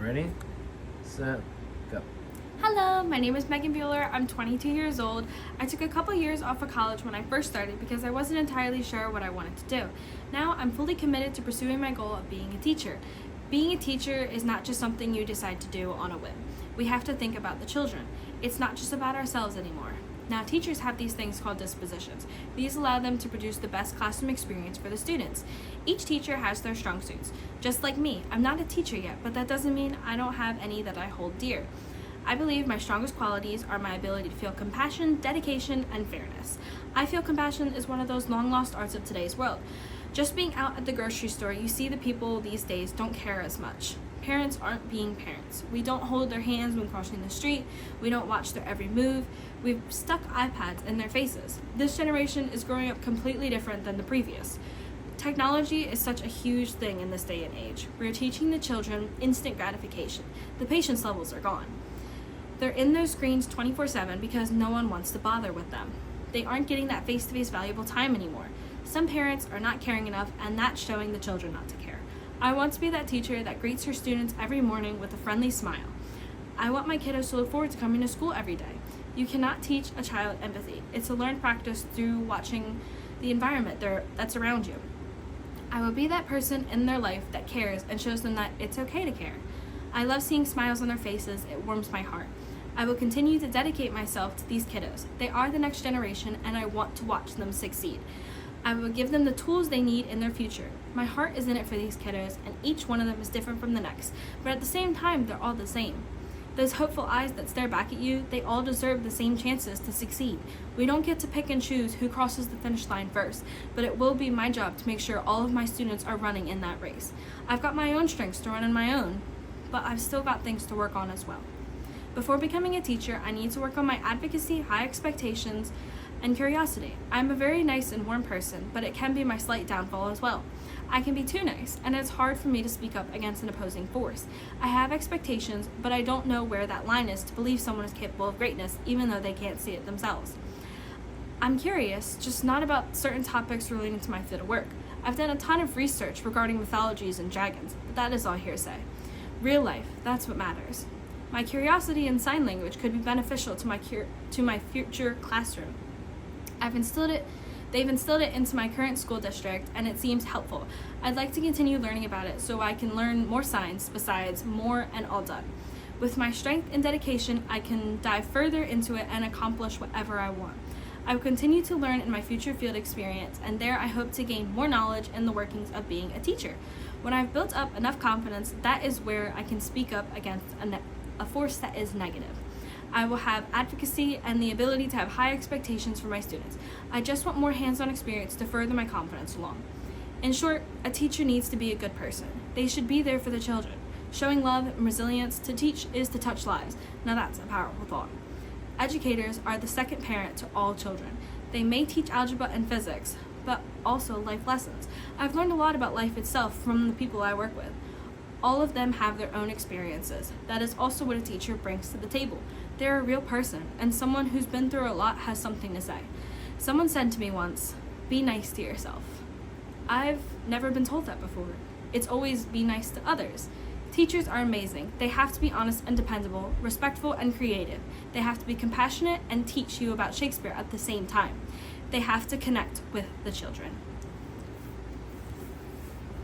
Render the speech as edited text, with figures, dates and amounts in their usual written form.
Ready, set, go. Hello, my name is Megan Bueller. I'm 22 years old. I took a couple years off of college when I first started because I wasn't entirely sure what I wanted to do. Now I'm fully committed to pursuing my goal of being a teacher. Being a teacher is not just something you decide to do on a whim. We have to think about the children. It's not just about ourselves anymore. Now, teachers have these things called dispositions. These allow them to produce the best classroom experience for the students. Each teacher has their strong suits. Just like me, I'm not a teacher yet, but that doesn't mean I don't have any that I hold dear. I believe my strongest qualities are my ability to feel compassion, dedication, and fairness. I feel compassion is one of those long-lost arts of today's world. Just being out at the grocery store, you see the people these days don't care as much. Parents aren't being parents. We don't hold their hands when crossing the street. We don't watch their every move. We've stuck iPads in their faces. This generation is growing up completely different than the previous. Technology is such a huge thing in this day and age. We're teaching the children instant gratification. The patience levels are gone. They're in those screens 24/7 because no one wants to bother with them. They aren't getting that face-to-face valuable time anymore. Some parents are not caring enough, and that's showing the children not to care. I want to be that teacher that greets her students every morning with a friendly smile. I want my kiddos to look forward to coming to school every day. You cannot teach a child empathy. It's a learned practice through watching the environment that's around you. I will be that person in their life that cares and shows them that it's okay to care. I love seeing smiles on their faces. It warms my heart. I will continue to dedicate myself to these kiddos. They are the next generation, and I want to watch them succeed. I will give them the tools they need in their future. My heart is in it for these kiddos, and each one of them is different from the next, but at the same time, they're all the same. Those hopeful eyes that stare back at you, they all deserve the same chances to succeed. We don't get to pick and choose who crosses the finish line first, but it will be my job to make sure all of my students are running in that race. I've got my own strengths to run on my own, but I've still got things to work on as well. Before becoming a teacher, I need to work on my advocacy, high expectations, and curiosity. I'm a very nice and warm person, but it can be my slight downfall as well. I can be too nice, and it's hard for me to speak up against an opposing force. I have expectations, but I don't know where that line is to believe someone is capable of greatness, even though they can't see it themselves. I'm curious, just not about certain topics relating to my field of work. I've done a ton of research regarding mythologies and dragons, but that is all hearsay. Real life, that's what matters. My curiosity in sign language could be beneficial to my future classroom. They've instilled it into my current school district, and it seems helpful. I'd like to continue learning about it so I can learn more signs besides more and all done. With my strength and dedication, I can dive further into it and accomplish whatever I want. I will continue to learn in my future field experience, and there I hope to gain more knowledge in the workings of being a teacher. When I've built up enough confidence, that is where I can speak up against a force that is negative. I will have advocacy and the ability to have high expectations for my students. I just want more hands-on experience to further my confidence along. In short, a teacher needs to be a good person. They should be there for the children. Showing love and resilience to teach is to touch lives. Now that's a powerful thought. Educators are the second parent to all children. They may teach algebra and physics, but also life lessons. I've learned a lot about life itself from the people I work with. All of them have their own experiences. That is also what a teacher brings to the table. They're a real person, and someone who's been through a lot has something to say. Someone said to me once, "Be nice to yourself." I've never been told that before. It's always be nice to others. Teachers are amazing. They have to be honest and dependable, respectful and creative. They have to be compassionate and teach you about Shakespeare at the same time. They have to connect with the children.